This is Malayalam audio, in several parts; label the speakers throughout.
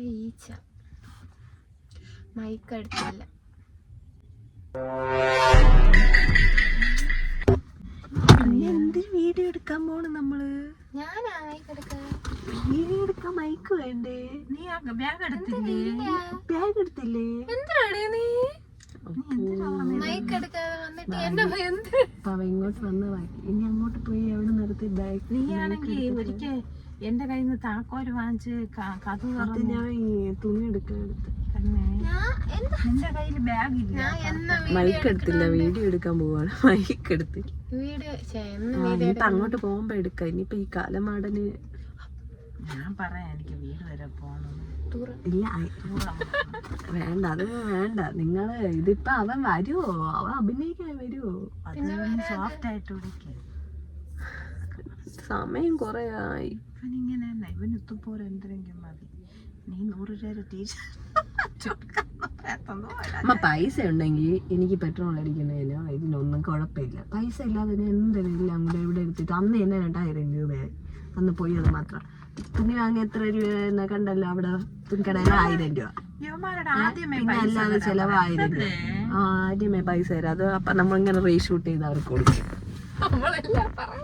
Speaker 1: ഈച്ച മൈക്കെടുത്തില്ല.
Speaker 2: എന്തിന് വീഡിയോ എടുക്കാൻ പോണ് നമ്മള്?
Speaker 1: ഞാനാ മൈക്കെടുക്കാൻ.
Speaker 2: വീഡിയോ എടുക്കാൻ മൈക്ക് വേണ്ടേ? നീ ബാഗ് എടുത്തില്ലേ? ബാഗ് എടുത്തില്ലേ?
Speaker 1: എന്തിനാണ് നീ മൈക്കെടുക്കാതെ വന്നിട്ട് എന്നെ
Speaker 2: ഇങ്ങോട്ട് വന്ന് ഇനി അങ്ങോട്ട് പോയി എവിടെ നിർത്തി ബാഗ്?
Speaker 3: നീ ആണെങ്കിൽ ഒരിക്കൽ എന്റെ കയ്യിൽ നിന്ന് താക്കോല് വാങ്ങിച്ച് കഥ
Speaker 2: ഞാൻ ഈ തുണി എടുക്കാൻ എടുത്ത്.
Speaker 1: മൈക്ക്
Speaker 2: എടുത്തില്ല, വീഡിയോ എടുക്കാൻ പോവാണ്. മൈക്ക് എടുത്തില്ല. ഇനിയിപ്പൊ അങ്ങോട്ട് പോകുമ്പോ എടുക്കാം. ഇനിയിപ്പൊ ഈ കാലമാടന്
Speaker 3: ഞാൻ പറയാം എനിക്ക് വീട് വരെ പോകണം.
Speaker 2: ഇല്ല വേണ്ട, അത് വേണ്ട. നിങ്ങള് ഇതിപ്പോ അവൻ വരുവോ? അവൻ അഭിനയിക്കാൻ വരുവോ?
Speaker 3: സോഫ്റ്റ് ആയിട്ട് വിളിക്ക.
Speaker 2: സമയം കൊറേ ആയി.
Speaker 3: ഇവനിങ്ങനെ ഇവന് ഇത്തുപോലെ എന്തെങ്കിലും മതി. നീ 100 രൂപ ടീഷർട്ട്
Speaker 2: പൈസ ഉണ്ടെങ്കിൽ എനിക്ക് പെട്രോൾ അടിക്കുന്നതിനോ ഇതിനൊന്നും കുഴപ്പമില്ല. പൈസ ഇല്ലാതെ എന്തെങ്കിലും അങ്ങോട്ട് എവിടെ എടുത്തിട്ട് അന്ന് തന്നെ 2000 രൂപയായി. അന്ന് പോയി. അത് മാത്രം തുണി വാങ്ങി എത്ര രൂപ എന്ന് കണ്ടല്ലോ അവിടെ തുണിക്കടയിൽ 1000 രൂപ. പിന്നെ അല്ലാതെ ചെലവ് 1000 രൂപ. ആദ്യമേ പൈസ തരാം. അത് അപ്പൊ നമ്മളിങ്ങനെ റീഷൂട്ട് ചെയ്ത് അവർക്ക് കൊടുക്കും.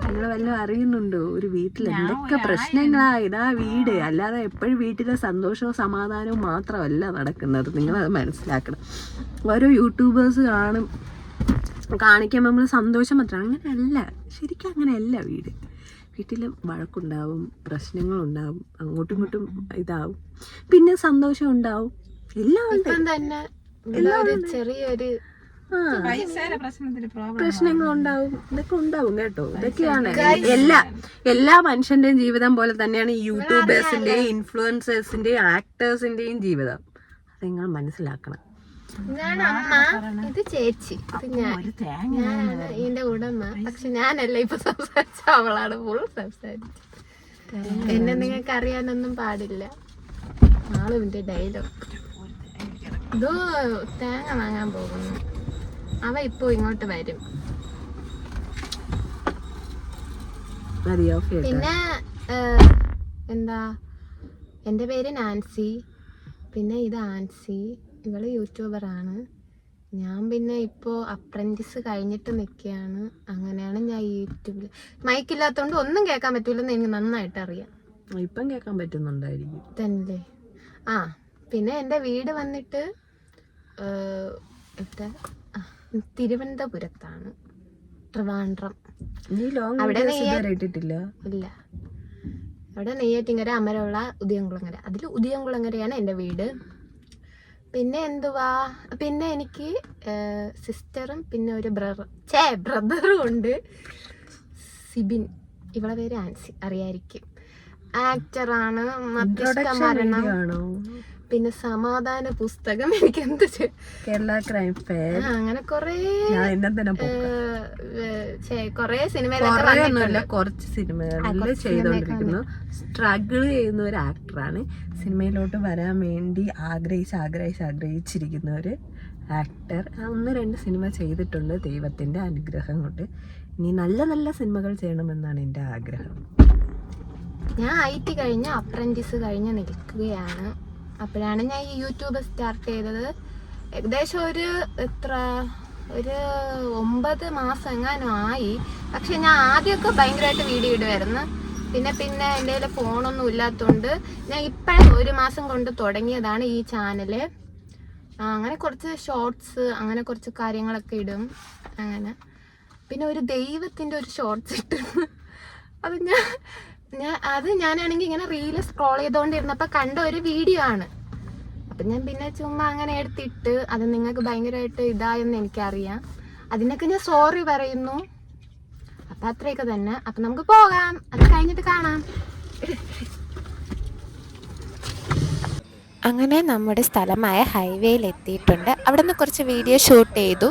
Speaker 2: നിങ്ങൾ വല്ലതും അറിയുന്നുണ്ടോ? ഒരു വീട്ടിൽ എന്തൊക്കെ പ്രശ്നങ്ങളാ. ഇതാ വീട്. അല്ലാതെ എപ്പോഴും വീട്ടിലെ സന്തോഷവും സമാധാനവും മാത്രമല്ല നടക്കുന്നത്. നിങ്ങളത് മനസ്സിലാക്കണം. ഓരോ യൂട്യൂബേഴ്സ് കാണിക്കുമ്പോൾ നമ്മൾ സന്തോഷം മാത്രം. അങ്ങനെയല്ല, ശരിക്കും അങ്ങനെയല്ല. വീട്ടിൽ വഴക്കുണ്ടാവും, പ്രശ്നങ്ങളുണ്ടാവും, അങ്ങോട്ടും ഇങ്ങോട്ടും ഇതാവും, പിന്നെ സന്തോഷം ഉണ്ടാവും, എല്ലാം
Speaker 1: തന്നെ ചെറിയൊരു
Speaker 2: പ്രശ്നങ്ങളുണ്ടാവും. ഇതൊക്കെ ഉണ്ടാവും കേട്ടോ. ഇതൊക്കെയാണ് എല്ലാ മനുഷ്യന്റെയും ജീവിതം പോലെ തന്നെയാണ് ഈ യൂട്യൂബേഴ്സിന്റെയും ഇൻഫ്ലുവൻസേഴ്സിന്റെയും ആക്ടേഴ്സിന്റെയും ജീവിതം. അത് നിങ്ങൾ മനസ്സിലാക്കണം.
Speaker 1: ഞാൻ അമ്മ, ഇത് ചേച്ചി, ഇത് ഞാനാണ് ഇതിന്റെ ഉടമ. പക്ഷെ ഞാനല്ല ഇപ്പൊ സംസാരിച്ച, അവളാണ് ഫുൾ സംസാരിച്ചത്. എന്നെ നിങ്ങൾക്ക് അറിയാനൊന്നും പാടില്ല. ആളുവിന്റെ ഡയലോഗ്. ഇതോ തേങ്ങ വാങ്ങാൻ പോകുന്നു. അവ ഇപ്പൊ ഇങ്ങോട്ട് വരും. പിന്നെ എന്താ, എൻ്റെ പേര് നാൻസി. പിന്നെ ഇത് ആൻസി. ഇവള് യൂട്യൂബറാണ്. ഞാൻ പിന്നെ ഇപ്പോൾ അപ്രന്റീസ് കഴിഞ്ഞിട്ട് നിൽക്കുകയാണ്. അങ്ങനെയാണ് ഞാൻ യൂട്യൂബിൽ. മൈക്കില്ലാത്തതുകൊണ്ട് ഒന്നും കേൾക്കാൻ പറ്റൂലെന്ന് എനിക്ക് നന്നായിട്ട് അറിയാം.
Speaker 2: ഇപ്പം കേൾക്കാൻ പറ്റുന്നുണ്ടായിരിക്കും
Speaker 1: തന്നെ. പിന്നെ എൻ്റെ വീട് വന്നിട്ട് തിരുവനന്തപുരത്താണ്, ട്രിവാൻഡ്രം. അവിടെ ഇല്ല, അവിടെ നെയ്യാറ്റിങ്കര, അമരവിള, ഉദയംകുളങ്ങര. അതിൽ ഉദയംകുളങ്ങരയാണ് എൻ്റെ വീട്. പിന്നെ എന്തുവാ, പിന്നെ എനിക്ക് സിസ്റ്ററും പിന്നെ ഒരു ബ്രദറും ഉണ്ട്, സിബിൻ. ഇവളെ പേര് ആൻസി, അറിയായിരിക്കും. ആക്ടറാണ്. മധ്യസ്ഥ മരണം, പിന്നെ സമാധാന പുസ്തകം, എനിക്ക് എന്ത്
Speaker 2: കേരള ക്രൈം ഫെയർ,
Speaker 1: അങ്ങനെ കൊറേ
Speaker 2: സിനിമയിലൊക്കെ കുറച്ച് സിനിമകളിൽ ചെയ്തോണ്ടിരിക്കുന്നു. സ്ട്രഗിൾ ചെയ്യുന്ന ഒരു ആക്ടറാണ്. സിനിമയിലോട്ട് വരാൻ വേണ്ടി ആഗ്രഹിച്ചിരിക്കുന്ന ഒരു ആക്ടർ. 1-2 സിനിമ ചെയ്തിട്ടുണ്ട്. ദൈവത്തിന്റെ അനുഗ്രഹം കൊണ്ട് ഇനി നല്ല നല്ല സിനിമകൾ ചെയ്യണമെന്നാണ് എൻ്റെ ആഗ്രഹം.
Speaker 1: ഞാൻ IT കഴിഞ്ഞ് അപ്രന്റീസ് കഴിഞ്ഞ് നിൽക്കുകയാണ്. അപ്പോഴാണ് ഞാൻ ഈ യൂട്യൂബ് സ്റ്റാർട്ട് ചെയ്തത്. ഏകദേശം ഒരു 9 മാസം എങ്ങാനും ആയി. പക്ഷെ ഞാൻ ആദ്യമൊക്കെ ഭയങ്കരമായിട്ട് വീഡിയോ ഇടുമായിരുന്നു. പിന്നെ എൻ്റെ കയ്യിൽ ഫോണൊന്നും ഇല്ലാത്തതുകൊണ്ട് ഞാൻ ഇപ്പോഴും 1 മാസം കൊണ്ട് തുടങ്ങിയതാണ് ഈ ചാനല്. അങ്ങനെ കുറച്ച് ഷോർട്സ്, അങ്ങനെ കുറച്ച് കാര്യങ്ങളൊക്കെ ഇടും. അങ്ങനെ പിന്നെ ഒരു ദൈവത്തിൻ്റെ ഒരു ഷോർട്സ് ഇട്ടു. അത് ഞാനാണെങ്കിൽ ഇങ്ങനെ റീല് സ്ക്രോൾ ചെയ്തുകൊണ്ടിരുന്നപ്പോൾ കണ്ട ഒരു വീഡിയോ ആണ്. അപ്പം ഞാൻ പിന്നെ ചുമ്മാ അങ്ങനെ എടുത്തിട്ട്, അത് നിങ്ങൾക്ക് ഭയങ്കരമായിട്ട് ഇതായെന്ന് എനിക്കറിയാം. അതിനൊക്കെ ഞാൻ സോറി പറയുന്നു. അപ്പം അത്രയൊക്കെ തന്നെ. അപ്പം നമുക്ക് പോകാം, അത് കഴിഞ്ഞിട്ട് കാണാം.
Speaker 4: അങ്ങനെ നമ്മുടെ സ്ഥലമായ ഹൈവേയിൽ എത്തിയിട്ടുണ്ട്. അവിടെ നിന്ന് കുറച്ച് വീഡിയോ ഷൂട്ട് ചെയ്തു.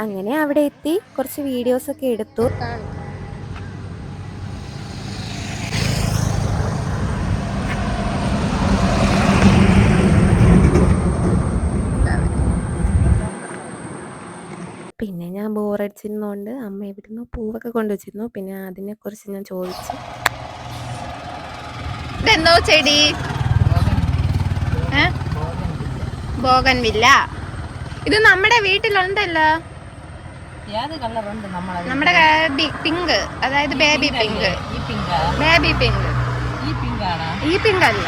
Speaker 4: അങ്ങനെ അവിടെ എത്തി കുറച്ച് വീഡിയോസൊക്കെ എടുത്തു. പിന്നെ ഞാൻ ബോറടിച്ചിരുന്നോണ്ട് അമ്മ എവിടുന്ന് പൂവൊക്കെ കൊണ്ടുവച്ചിരുന്നു. പിന്നെ അതിനെക്കുറിച്ച് ഞാൻ ചോദിച്ചു.
Speaker 1: ഇതെന്തോ ചെടി? ബോഗൻവില്ല. ഇത് നമ്മുടെ വീട്ടിലുണ്ടല്ലോ.
Speaker 3: ഏത് കളറുണ്ട്
Speaker 1: നമ്മുടെ പിങ്ക്, അതായത് ബേബി പിങ്ക്.
Speaker 3: ഈ പിങ്കാ?
Speaker 1: Baby pink.
Speaker 3: ഈ പിങ്കാണോ?
Speaker 1: ഈ പിങ്ക് അല്ല,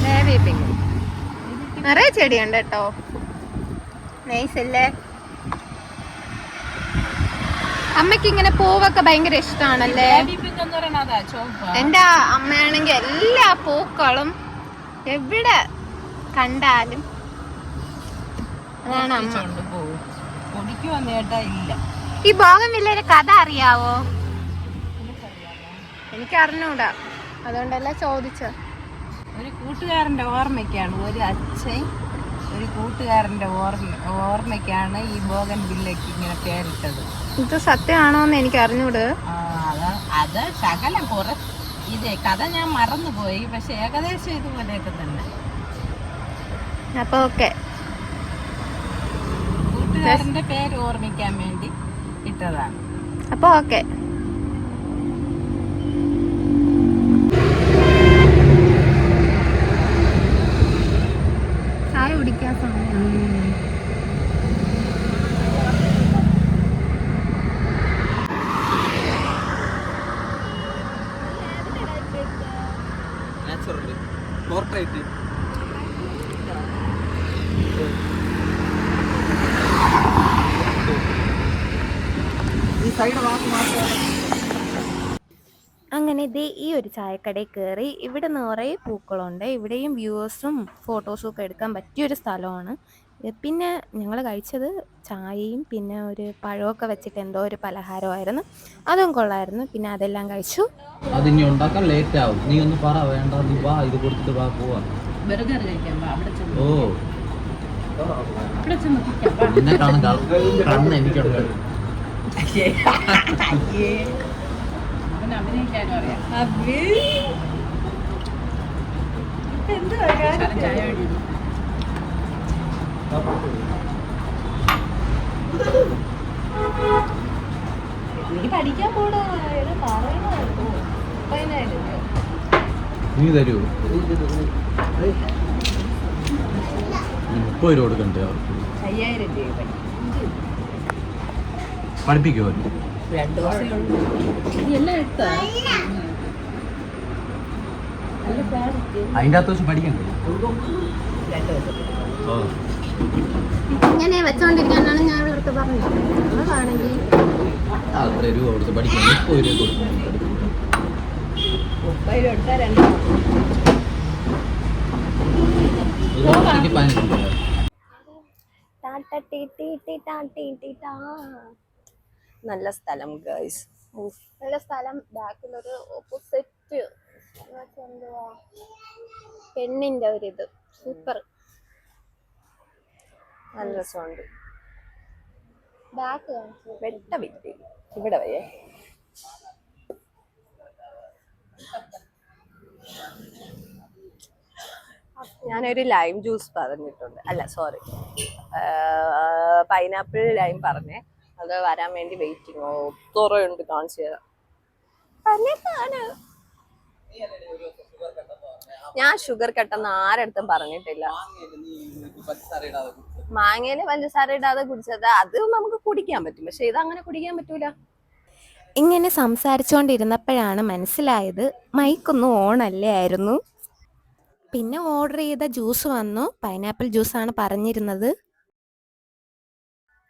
Speaker 1: ബേബി പിങ്ക്. നിറയെ ചെടിയുണ്ട് കേട്ടോ. നൈസ് അല്ലേ? അമ്മയ്ക്ക് ഇങ്ങനെ പൂവൊക്കെ ഭയങ്കര ഇഷ്ടമാണല്ലേ?
Speaker 3: ബേബി പിങ്ക് എന്ന് പറയണതാ ചുവപ്പ്.
Speaker 1: എന്റെ അമ്മയാണെങ്കിൽ എല്ലാ പൂക്കളും എവിടെ കണ്ടാലും അതാണ് അമ്മ.
Speaker 3: പൊടിക്കുവന്ന് കേട്ടാ ഇല്ല.
Speaker 1: ഈ ബോഗൻവില്ലയുടെ കഥ അറിയാവോ? എനിക്ക് അറിഞ്ഞൂടാ, അതുകൊണ്ടല്ല ചോദിച്ച.
Speaker 3: ഒരു കൂട്ടുകാരന്റെ ഓർമ്മയ്ക്കാണ്, ഒരു അച്ഛൻ ഒരു കൂട്ടുകാരന്റെ ഓർമ്മയ്ക്കാണ് ഈ ബോഗൻവില്ലയ്ക്ക് ഇങ്ങനെ പേരിട്ടത്.
Speaker 1: ഇത് സത്യമാണോന്ന് എനിക്ക് അറിഞ്ഞൂട്.
Speaker 3: അത് ശകലം ഇതേ കഥ ഞാൻ മറന്നുപോയി, പക്ഷെ ഏകദേശം ഇതുപോലെയൊക്കെ തന്നെ.
Speaker 1: അപ്പൊ ഓക്കെ,
Speaker 3: കൂട്ടുകാരന്റെ പേര് ഓർമ്മിക്കാൻ വേണ്ടി ഇട്ടതാണ്.
Speaker 1: അപ്പൊ ഓക്കെ. ചായ കുടിക്കാൻ സമയം.
Speaker 4: അങ്ങനെ ദേ ഈ ഒരു ചായക്കടയിൽ കയറി. ഇവിടെ നിറയെ പൂക്കളുണ്ട്. ഇവിടെയും വ്യൂവേഴ്സും ഫോട്ടോസും ഒക്കെ എടുക്കാൻ പറ്റിയൊരു സ്ഥലമാണ്. പിന്നെ ഞങ്ങൾ കഴിച്ചത് ചായയും പിന്നെ ഒരു പഴമൊക്കെ വെച്ചിട്ട് എന്തോ ഒരു പലഹാരമായിരുന്നു. അതും കൊള്ളായിരുന്നു. പിന്നെ അതെല്ലാം കഴിച്ചു.
Speaker 5: അതിനി ഉണ്ടാക്കാൻ ലേറ്റ് ആവും. നീ ഒന്ന് പറ, വേണ്ട നീ വാ, ഇത് കൊടുത്തിട്ട് വാ, പോവാ.
Speaker 3: ബർഗർ കഴിക്കാൻ
Speaker 5: ഓ നിന്നെ കാണാൻ കണ്ണ് എനിക്കുണ്ട്.
Speaker 3: അഭിനയിക്കാനും അറിയാം. നീ പഠിക്കാൻ പോടാ,
Speaker 5: നീ തരൂ. 30 രൂപ കൊടുക്കണ്ടേ അവർക്ക്?
Speaker 3: 5000 രൂപ
Speaker 5: പഠിപ്പിക്കുമോ?
Speaker 3: 2 ദിവസമേ ഉള്ളൂ. നീ എല്ലാം എടുത്താ?
Speaker 5: അതിൻ്റെ അകത്ത് വെച്ച് പഠിക്കണ്ടേ? ഓ
Speaker 1: ഇങ്ങനെ വെച്ചോണ്ടിരിക്കാനാണ് ഞാൻ ഇവിടുത്തെ പറഞ്ഞത്. അതാണെങ്കിൽ
Speaker 5: അത്ര രൂപ കൊടുത്ത് പഠിക്കണം. 30 രൂപ കൊടുക്കും.
Speaker 3: 30 രൂപ എടുത്താൽ 2
Speaker 5: ഒരു ദിവസത്തേക്ക് 15 രൂപ.
Speaker 2: നല്ല സ്ഥലം ഗൈസ്,
Speaker 1: നല്ല സ്ഥലം. ബാക്കിലൊരു ഓപ്പോസിറ്റ് എന്തുവാ പെണ്ണിന്റെ ഒരിത് സൂപ്പർ.
Speaker 2: നല്ല രസമുണ്ട്.
Speaker 1: ബാക്ക്
Speaker 2: വെട്ട വിറ്റ് ഇവിടെ വയ്യേ. ഞാനൊരു ലൈം ജ്യൂസ് പറഞ്ഞിട്ടുണ്ട്, അല്ല സോറി, പൈനാപ്പിൾ ലൈം പറഞ്ഞേ. അത് വരാൻ വേണ്ടി വെയിറ്റിംഗ്. തുറയുണ്ട്, കാണിച്ചു തരാം. ഞാൻ ഷുഗർ കട്ടെന്ന് ആരടുത്തും പറഞ്ഞിട്ടില്ല. മാങ്ങയില് പഞ്ചസാര ഇടാതെ കുടിച്ചത് അത് നമുക്ക് കുടിക്കാൻ പറ്റും, പക്ഷെ ഇത് അങ്ങനെ കുടിക്കാൻ പറ്റൂല.
Speaker 4: ഇങ്ങനെ സംസാരിച്ചുകൊണ്ടിരുന്നപ്പോഴാണ് മനസ്സിലായത് മൈക്കൊന്നും ഓണല്ലേ ആയിരുന്നു. പിന്നെ ഓർഡർ ചെയ്ത ജ്യൂസ് വന്നു. പൈനാപ്പിൾ ജ്യൂസാണ് പറഞ്ഞിരുന്നത്.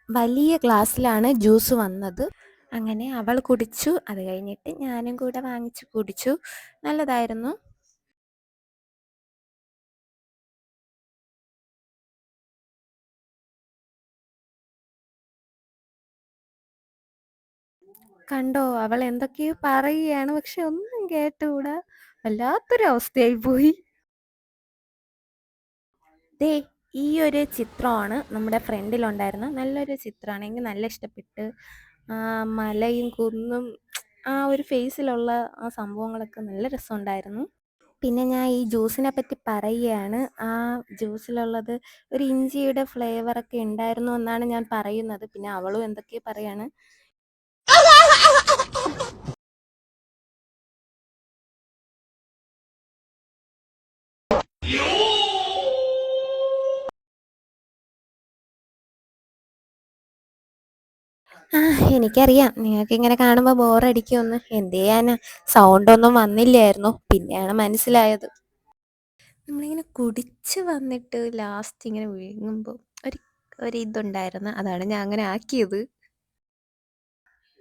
Speaker 4: വലിയ ഗ്ലാസ്സിലാണ് ജ്യൂസ് വന്നത്. അങ്ങനെ അവൾ കുടിച്ചു. അത് കഴിഞ്ഞിട്ട് ഞാനും കൂടെ വാങ്ങിച്ചു കുടിച്ചു. നല്ലതായിരുന്നു. കണ്ടോ, അവൾ എന്തൊക്കെയോ പറയുകയാണ്, പക്ഷെ ഒന്നും കേട്ടുകൂടാ. വല്ലാത്തൊരു അവസ്ഥയായി പോയി. ദേ ഈ ഒരു ചിത്രമാണ് നമ്മുടെ ഫ്രണ്ടിലുണ്ടായിരുന്ന നല്ലൊരു ചിത്രമാണ്. എനിക്ക് നല്ല ഇഷ്ടപ്പെട്ട്. മലയും കുന്നും ആ ഒരു ഫേസിലുള്ള ആ സംഭവങ്ങളൊക്കെ നല്ല രസമുണ്ടായിരുന്നു. പിന്നെ ഞാൻ ഈ ജ്യൂസിനെ പറ്റി പറയുകയാണ്. ആ ജ്യൂസിലുള്ളത് ഒരു ഇഞ്ചിയുടെ ഫ്ലേവറൊക്കെ ഉണ്ടായിരുന്നു എന്നാണ് ഞാൻ പറയുന്നത്. പിന്നെ അവളും എന്തൊക്കെയോ പറയാണ്. എനിക്കറിയാം നിങ്ങൾക്ക് ഇങ്ങനെ കാണുമ്പോൾ ബോറടിക്കുമെന്ന്. എന്ത് ചെയ്യാനാ, സൗണ്ടൊന്നും വന്നില്ലായിരുന്നു. പിന്നെയാണ് മനസ്സിലായത്. നമ്മളിങ്ങനെ കുടിച്ച് വന്നിട്ട് ലാസ്റ്റ് ഇങ്ങനെ വിഴുങ്ങുമ്പോൾ ഒരിതുണ്ടായിരുന്നു. അതാണ് ഞാൻ അങ്ങനെ ആക്കിയത്.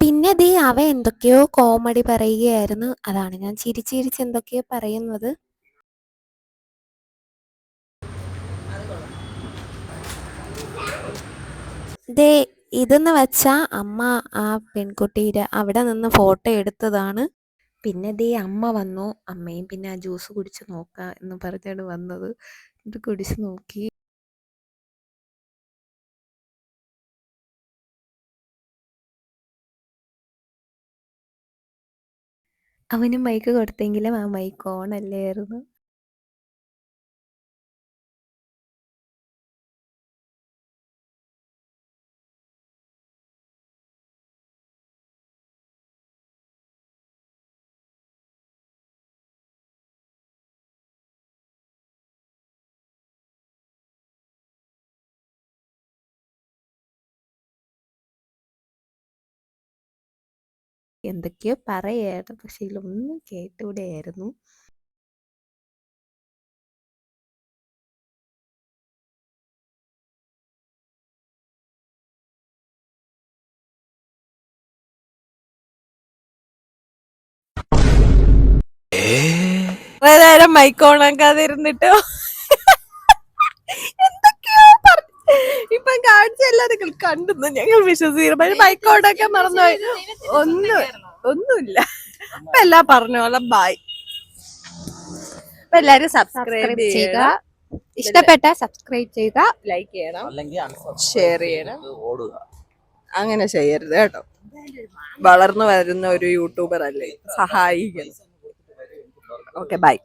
Speaker 4: പിന്നെ ദേ അവ എന്തൊക്കെയോ കോമഡി പറയുകയായിരുന്നു. അതാണ് ഞാൻ ചിരിച്ച് എന്തൊക്കെയോ പറയുന്നത്. ദേ ഇതെന്ന് വെച്ചാ അമ്മ ആ പെൺകുട്ടിയുടെ അവിടെ നിന്ന് ഫോട്ടോ എടുത്തതാണ്. പിന്നെ ദേ അമ്മ വന്നു. അമ്മയും പിന്നെ ആ ജ്യൂസ് കുടിച്ച് നോക്കാം എന്ന് പറഞ്ഞാണ് വന്നത്. ഇത് കുടിച്ച് നോക്കി. അവന് മൈക്ക് കൊടുത്തെങ്കിലും ആ മൈക്ക് ഓൺ അല്ലായിരുന്നു. എന്തൊക്കെയോ പറയായിരുന്നു, പക്ഷെ ഇതിലൊന്നും കേട്ടുകൂടെയായിരുന്നു. കുറെ നേരം മൈക്ക് ഓണാക്കാതിരുന്നിട്ടോ എന്തൊക്കെയോ ഇപ്പൊ കാണിച്ചല്ല നിങ്ങൾ കണ്ടെന്ന് ഞങ്ങൾ വിശ്വസിക്കുന്നു. പക്ഷെ മൈക്ക് ഓണാക്കാൻ മറന്നുപോയി. ഒന്നുമില്ല. അപ്പൊ എല്ലാം പറഞ്ഞോളെ ബായ്. അപ്പൊ എല്ലാരും സബ്സ്ക്രൈബ് ചെയ്യുക. ഇഷ്ടപ്പെട്ട സബ്സ്ക്രൈബ് ചെയ്യുക, ലൈക്ക് ചെയ്യണം, ഷെയർ ചെയ്യണം.
Speaker 5: ഓടുക.
Speaker 4: അങ്ങനെ ചെയ്യരുത് കേട്ടോ. വളർന്നു വരുന്ന ഒരു യൂട്യൂബർ അല്ലേ, സഹായിക്കണം. Okay bye.